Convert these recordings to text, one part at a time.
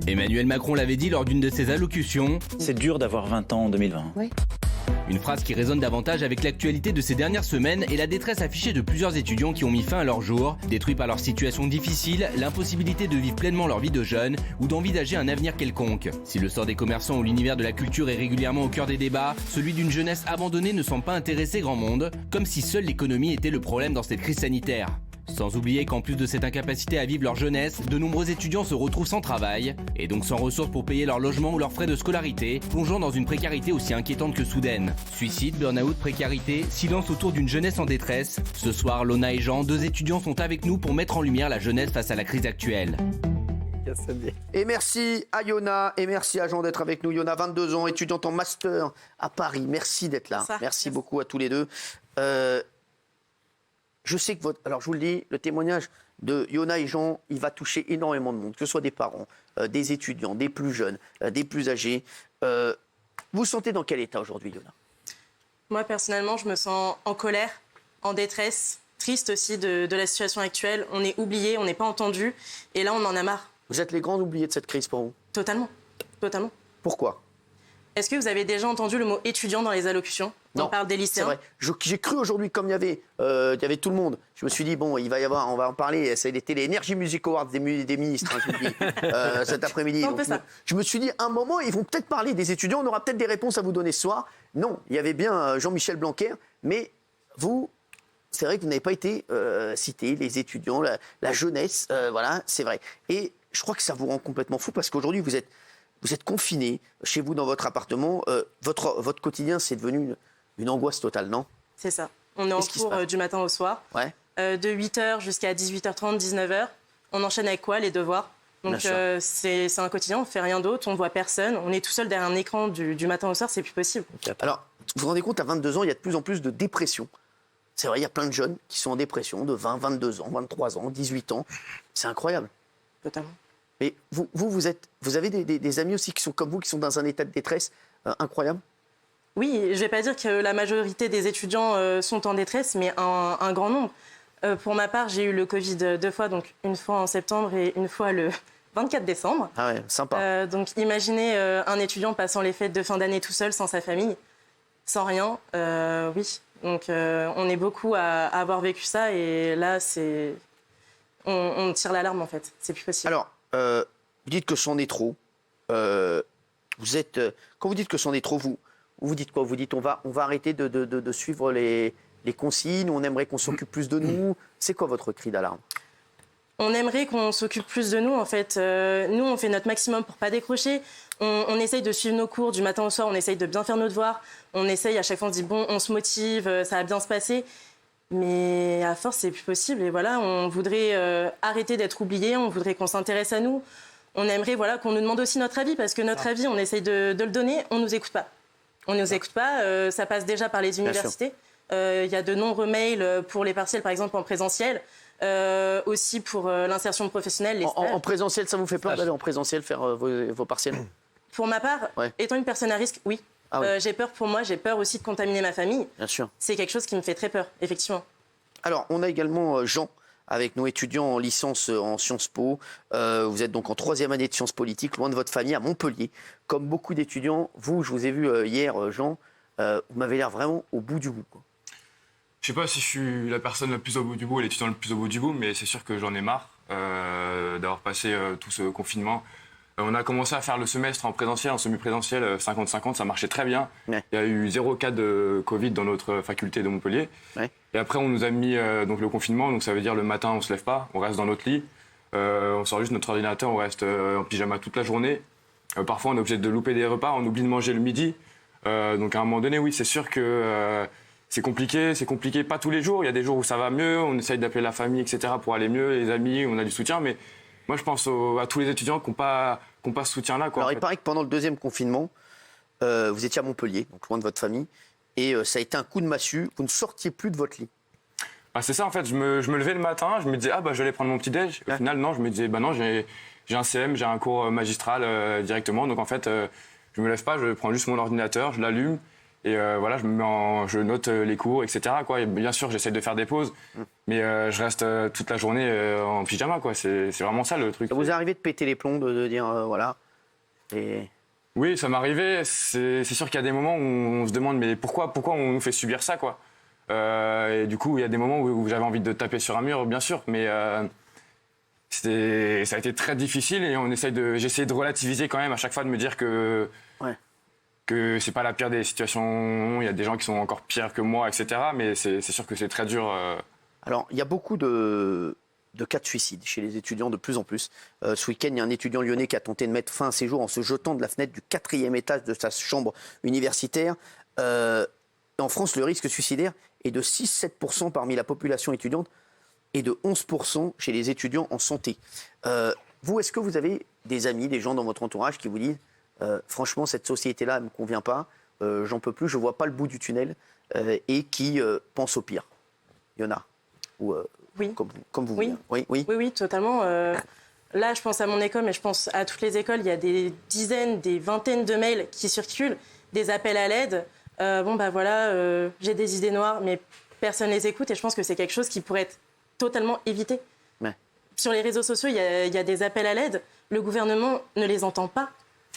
Emmanuel Macron l'avait dit lors d'une de ses allocutions. C'est dur d'avoir 20 ans en 2020. Oui. Une phrase qui résonne davantage avec l'actualité de ces dernières semaines et la détresse affichée de plusieurs étudiants qui ont mis fin à leur jour, détruits par leur situation difficile, l'impossibilité de vivre pleinement leur vie de jeunes ou d'envisager un avenir quelconque. Si le sort des commerçants ou l'univers de la culture est régulièrement au cœur des débats, celui d'une jeunesse abandonnée ne semble pas intéresser grand monde, comme si seule l'économie était le problème dans cette crise sanitaire. Sans oublier qu'en plus de cette incapacité à vivre leur jeunesse, de nombreux étudiants se retrouvent sans travail, et donc sans ressources pour payer leur logement ou leurs frais de scolarité, plongeant dans une précarité aussi inquiétante que soudaine. Suicide, burn-out, précarité, silence autour d'une jeunesse en détresse. Ce soir, Lona et Jean, 2 étudiants sont avec nous pour mettre en lumière la jeunesse face à la crise actuelle. Et merci à Yona et merci à Jean d'être avec nous. Yona, 22 ans, étudiante en master à Paris. Merci d'être là. Merci beaucoup à tous les deux. Je sais que alors je vous le dis, le témoignage de Yona et Jean, il va toucher énormément de monde, que ce soit des parents, des étudiants, des plus jeunes, des plus âgés. Vous vous sentez dans quel état aujourd'hui, Yona ? Moi, personnellement, je me sens en colère, en détresse, triste aussi de la situation actuelle. On est oubliés, on n'est pas entendus, et là, on en a marre. Vous êtes les grands oubliés de cette crise pour vous ? Totalement. Pourquoi ? Est-ce que vous avez déjà entendu le mot étudiant dans les allocutions ? Non, on parle des lycéens. C'est vrai. J'ai cru aujourd'hui, comme il y avait tout le monde, je me suis dit, bon, on va en parler. C'était les Energy Music Awards des ministres, je vous le dis, cet après-midi. Donc, je me suis dit, à un moment, ils vont peut-être parler des étudiants, on aura peut-être des réponses à vous donner ce soir. Non, il y avait bien Jean-Michel Blanquer, mais vous, c'est vrai que vous n'avez pas été cité, les étudiants, la jeunesse, voilà, c'est vrai. Et je crois que ça vous rend complètement fou parce qu'aujourd'hui, vous êtes confiné chez vous dans votre appartement. Votre quotidien, c'est devenu une angoisse totale, non ? C'est ça. On est en cours du matin au soir. Ouais. De 8h jusqu'à 18h30, 19h. On enchaîne avec quoi ? Les devoirs. Donc c'est un quotidien, on ne fait rien d'autre, on ne voit personne. On est tout seul derrière un écran du matin au soir, c'est plus possible. Alors, vous vous rendez compte, à 22 ans, il y a de plus en plus de dépression. C'est vrai, il y a plein de jeunes qui sont en dépression de 20, 22 ans, 23 ans, 18 ans. C'est incroyable. Totalement. Mais vous avez des amis aussi qui sont comme vous, qui sont dans un état de détresse incroyable ? Oui, je ne vais pas dire que la majorité des étudiants sont en détresse, mais un grand nombre. Pour ma part, j'ai eu le Covid 2 fois, donc une fois en septembre et une fois le 24 décembre. Ah ouais, sympa. Donc imaginez un étudiant passant les fêtes de fin d'année tout seul, sans sa famille, sans rien. Oui, donc on est beaucoup à avoir vécu ça et là, on tire l'alarme en fait, c'est plus possible. Alors, vous dites que c'en est trop. Quand vous dites que c'en est trop, vous dites quoi ? Vous dites on va arrêter de suivre les consignes, on aimerait qu'on s'occupe plus de nous. C'est quoi votre cri d'alarme ? On aimerait qu'on s'occupe plus de nous, en fait. Nous, on fait notre maximum pour pas décrocher. On essaye de suivre nos cours du matin au soir, on essaye de bien faire nos devoirs. On essaye, à chaque fois, on se dit, bon, on se motive, ça va bien se passer. Mais à force, c'est plus possible. Et voilà, on voudrait arrêter d'être oubliés, on voudrait qu'on s'intéresse à nous. On aimerait qu'on nous demande aussi notre avis, parce que notre avis, on essaye de le donner, on nous écoute pas. On ne nous écoute pas, ça passe déjà par les universités. Il y a de nombreux mails pour les partiels, par exemple, en présentiel. Aussi pour l'insertion professionnelle, les stages. En présentiel, ça vous fait peur d'aller en présentiel faire vos partiels ? Pour ma part, étant une personne à risque, oui. Ah oui. J'ai peur pour moi, j'ai peur aussi de contaminer ma famille. Bien sûr. C'est quelque chose qui me fait très peur, effectivement. Alors, on a également Jean, avec nos étudiants en licence en Sciences Po. Vous êtes donc en 3e année de sciences politiques, loin de votre famille, à Montpellier. Comme beaucoup d'étudiants, je vous ai vu hier, Jean, vous m'avez l'air vraiment au bout du bout, quoi. Je sais pas si je suis la personne la plus au bout du bout et l'étudiant le plus au bout du bout, mais c'est sûr que j'en ai marre d'avoir passé tout ce confinement. On a commencé à faire le semestre en présentiel, en semi-présentiel, 50-50, ça marchait très bien. Ouais. Il y a eu 0 cas de Covid dans notre faculté de Montpellier. Ouais. Et après, on nous a mis donc le confinement, donc ça veut dire le matin, on se lève pas, on reste dans notre lit. On sort juste notre ordinateur, on reste en pyjama toute la journée. Parfois, on est obligé de louper des repas, on oublie de manger le midi. Donc à un moment donné, oui, c'est sûr que... c'est compliqué, pas tous les jours. Il y a des jours où ça va mieux, on essaye d'appeler la famille, etc. pour aller mieux, les amis, on a du soutien. Mais moi, je pense à tous les étudiants qui n'ont pas ce soutien-là, quoi. Alors, il paraît que pendant le 2e confinement, vous étiez à Montpellier, donc loin de votre famille, et ça a été un coup de massue, vous ne sortiez plus de votre lit. Bah, c'est ça, en fait. Je me levais le matin, je me disais, je vais aller prendre mon petit-déj. Au final, non, je me disais, non, j'ai un CM, j'ai un cours magistral directement. Donc, en fait, je me lève pas, je prends juste mon ordinateur, je l'allume. Et voilà, je note les cours, etc. quoi. Et bien sûr, j'essaie de faire des pauses. Mais je reste toute la journée en pyjama, quoi. C'est vraiment ça le truc. Ça vous est arrivé de péter les plombs, de dire voilà. Et... Oui, ça m'est arrivé. C'est sûr qu'il y a des moments où on se demande mais pourquoi on nous fait subir ça, quoi. Et du coup, il y a des moments où j'avais envie de taper sur un mur, bien sûr, mais ça a été très difficile et j'essaie de relativiser quand même à chaque fois, de me dire que c'est pas la pire des situations. Il y a des gens qui sont encore pires que moi, etc. Mais c'est sûr que c'est très dur. Alors, il y a beaucoup de cas de suicide chez les étudiants de plus en plus. Ce week-end, il y a un étudiant lyonnais qui a tenté de mettre fin à ses jours en se jetant de la fenêtre du 4e étage de sa chambre universitaire. En France, le risque suicidaire est de 6-7% parmi la population étudiante et de 11% chez les étudiants en santé. Vous, est-ce que vous avez des amis, des gens dans votre entourage qui vous disent franchement, cette société-là ne me convient pas, j'en peux plus, je ne vois pas le bout du tunnel, et qui pensent au pire? Il y en a Oui. Comme vous. Oui, totalement. Là, je pense à mon école, mais je pense à toutes les écoles. Il y a des dizaines, des vingtaines de mails qui circulent, des appels à l'aide. J'ai des idées noires, mais personne les écoute. Et je pense que c'est quelque chose qui pourrait être totalement évité. Ouais. Sur les réseaux sociaux, il y a des appels à l'aide. Le gouvernement ne les entend pas.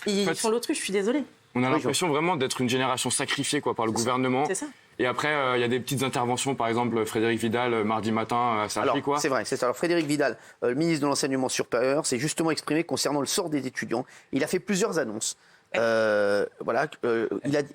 Ils font l'autruche, je suis désolée. On a l'impression vraiment d'être une génération sacrifiée, quoi, par le gouvernement. C'est ça. Et après, il y a des petites interventions, par exemple Frédérique Vidal, mardi matin, ça Alors, fait quoi? c'est vrai, c'est ça. Alors, Frédérique Vidal, le ministre de l'Enseignement supérieur, s'est justement exprimé concernant le sort des étudiants. Il a fait plusieurs annonces. Il a dit,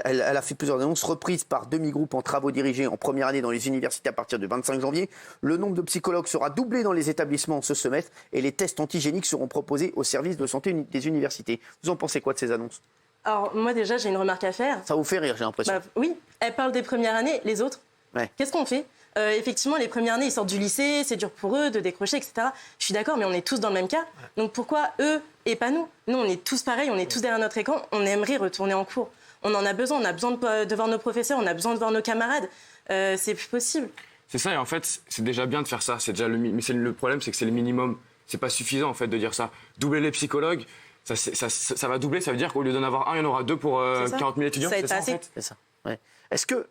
elle a fait plusieurs annonces reprises par demi-groupe en travaux dirigés en première année dans les universités à partir du 25 janvier. Le nombre de psychologues sera doublé dans les établissements ce semestre et les tests antigéniques seront proposés aux services de santé des universités. Vous en pensez quoi de ces annonces? Alors, moi, déjà, j'ai une remarque à faire. Ça vous fait rire, j'ai l'impression. Oui, elle parle des premières années, les autres. Ouais. Qu'est-ce qu'on fait? Effectivement, les premières années, ils sortent du lycée, c'est dur pour eux de décrocher, etc. Je suis d'accord, mais on est tous dans le même cas. Donc pourquoi eux et pas nous? Nous, on est tous pareils, on est tous derrière notre écran, on aimerait retourner en cours. On en a besoin de voir nos professeurs, on a besoin de voir nos camarades. C'est plus possible. C'est ça, et en fait, c'est déjà bien de faire ça. Mais le problème, c'est que c'est le minimum. C'est pas suffisant, en fait, de dire ça. Doubler les psychologues, ça va doubler, ça veut dire qu'au lieu d'en avoir un, il y en aura deux pour 40 000 étudiants. C'est ça, en fait. C'est ça. Ouais. Est-ce que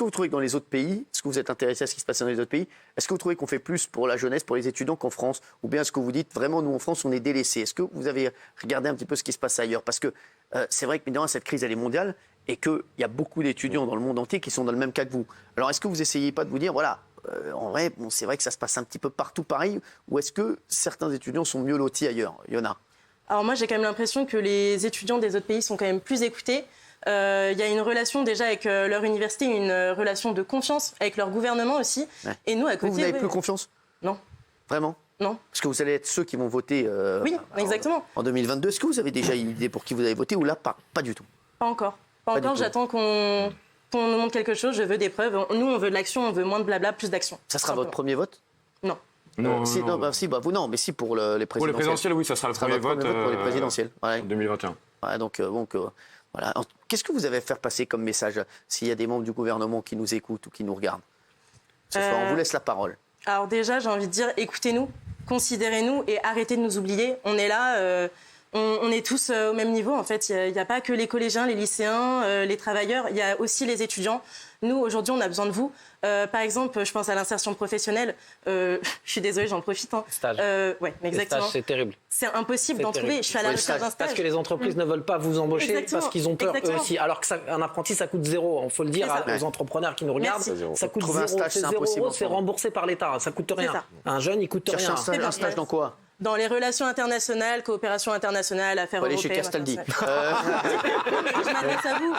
vous trouvez que dans les autres pays, est-ce que vous êtes intéressé à ce qui se passe dans les autres pays, est-ce que vous trouvez qu'on fait plus pour la jeunesse, pour les étudiants qu'en France? Ou bien est-ce que vous dites vraiment, nous en France, on est délaissés? Est-ce que vous avez regardé un petit peu ce qui se passe ailleurs? Parce que c'est vrai que évidemment, cette crise, elle est mondiale et qu'il y a beaucoup d'étudiants dans le monde entier qui sont dans le même cas que vous. Alors est-ce que vous essayez pas de vous dire, voilà, en vrai, c'est vrai que ça se passe un petit peu partout pareil, ou est-ce que certains étudiants sont mieux lotis ailleurs? Il y en a. Alors moi, j'ai quand même l'impression que les étudiants des autres pays sont quand même plus écoutés. Il y a une relation déjà avec leur université, une relation de confiance avec leur gouvernement aussi. Ouais. Et nous, à côté... Vous n'avez plus confiance? Non. Vraiment? Non. Parce que vous allez être ceux qui vont voter oui, exactement. En 2022. Est-ce que vous avez déjà une idée pour qui vous allez voter ou là, pas du tout? Pas encore. Pas encore, j'attends qu'on nous montre quelque chose. Je veux des preuves. Nous, on veut de l'action, on veut moins de blabla, plus d'action. Ça sera votre premier vote? Non. Non, mais si pour les présidentielles. Pour les présidentielles, oui, ça sera le premier vote pour les présidentielles. Ouais. 2021. Ouais, donc voilà. Qu'est-ce que vous avez à faire passer comme message s'il y a des membres du gouvernement qui nous écoutent ou qui nous regardent? On vous laisse la parole. Alors déjà, j'ai envie de dire, écoutez-nous, considérez-nous et arrêtez de nous oublier. On est là, on est tous au même niveau. En fait, il n'y a pas que les collégiens, les lycéens, les travailleurs, il y a aussi les étudiants. Nous, aujourd'hui, on a besoin de vous. Par exemple, je pense à l'insertion professionnelle. Je suis désolée, j'en profite. Stage. Ouais, exactement. Stage, c'est terrible. C'est impossible d'en trouver. Je suis à la recherche d'un stage. Parce que les entreprises ne veulent pas vous embaucher. Exactement. Parce qu'ils ont peur eux aussi. Alors qu'un apprenti, ça coûte 0. Il faut le dire aux entrepreneurs qui nous regardent. Ça coûte 0. C'est 0 €, c'est remboursé par l'État. Ça coûte rien. Un jeune, il coûte rien. Un stage dans quoi? Dans les relations internationales, coopération internationale, affaires européennes. Chez Castaldi.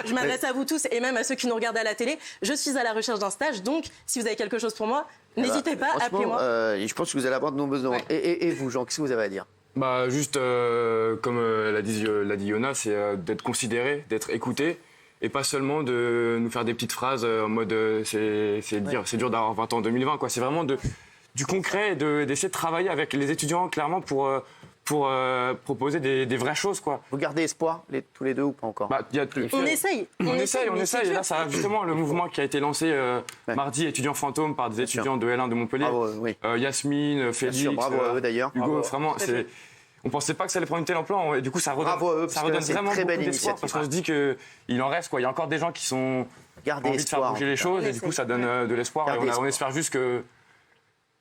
Je m'adresse à vous tous et même à ceux qui nous regardent à la télé. Je suis à la recherche d'un stage, donc si vous avez quelque chose pour moi, n'hésitez pas, appelez-moi. Je pense que vous allez avoir de nombreuses demandes. Et vous, Jean, qu'est-ce que vous avez à dire? Juste comme l'a dit Yona, c'est d'être considéré, d'être écouté. Et pas seulement de nous faire des petites phrases en mode c'est dur d'avoir 20 ans en 2020. Quoi. C'est vraiment du concret, d'essayer de travailler avec les étudiants clairement pour proposer des vraies choses. Quoi. Vous gardez espoir, tous les deux, ou pas encore? On essaye. On essaye. Et là, ça, justement, le mouvement qui a été lancé mardi, étudiants fantômes, par des étudiants de L1 de Montpellier. Bravo, oui. Yasmine, Félix, bravo à eux d'ailleurs. Hugo, bravo. vraiment, on pensait pas que ça allait prendre une telle ampleur. Et du coup, ça redonne vraiment beaucoup d'espoir parce qu'on se dit qu'il en reste, quoi. Il y a encore des gens qui ont envie de faire bouger les choses et du coup, ça donne de l'espoir. Et on espère juste que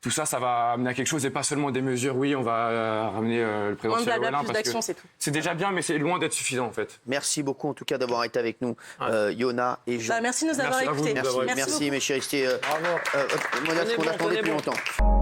tout ça, ça va amener à quelque chose et pas seulement des mesures. Oui, on va ramener le présentiel au L1 parce que c'est déjà bien, mais c'est loin d'être suffisant en fait. Merci beaucoup en tout cas d'avoir été avec nous, Yona et Jean. Merci de nous avoir écoutés. Merci mes chéris. C'était ce qu'on attendait depuis longtemps.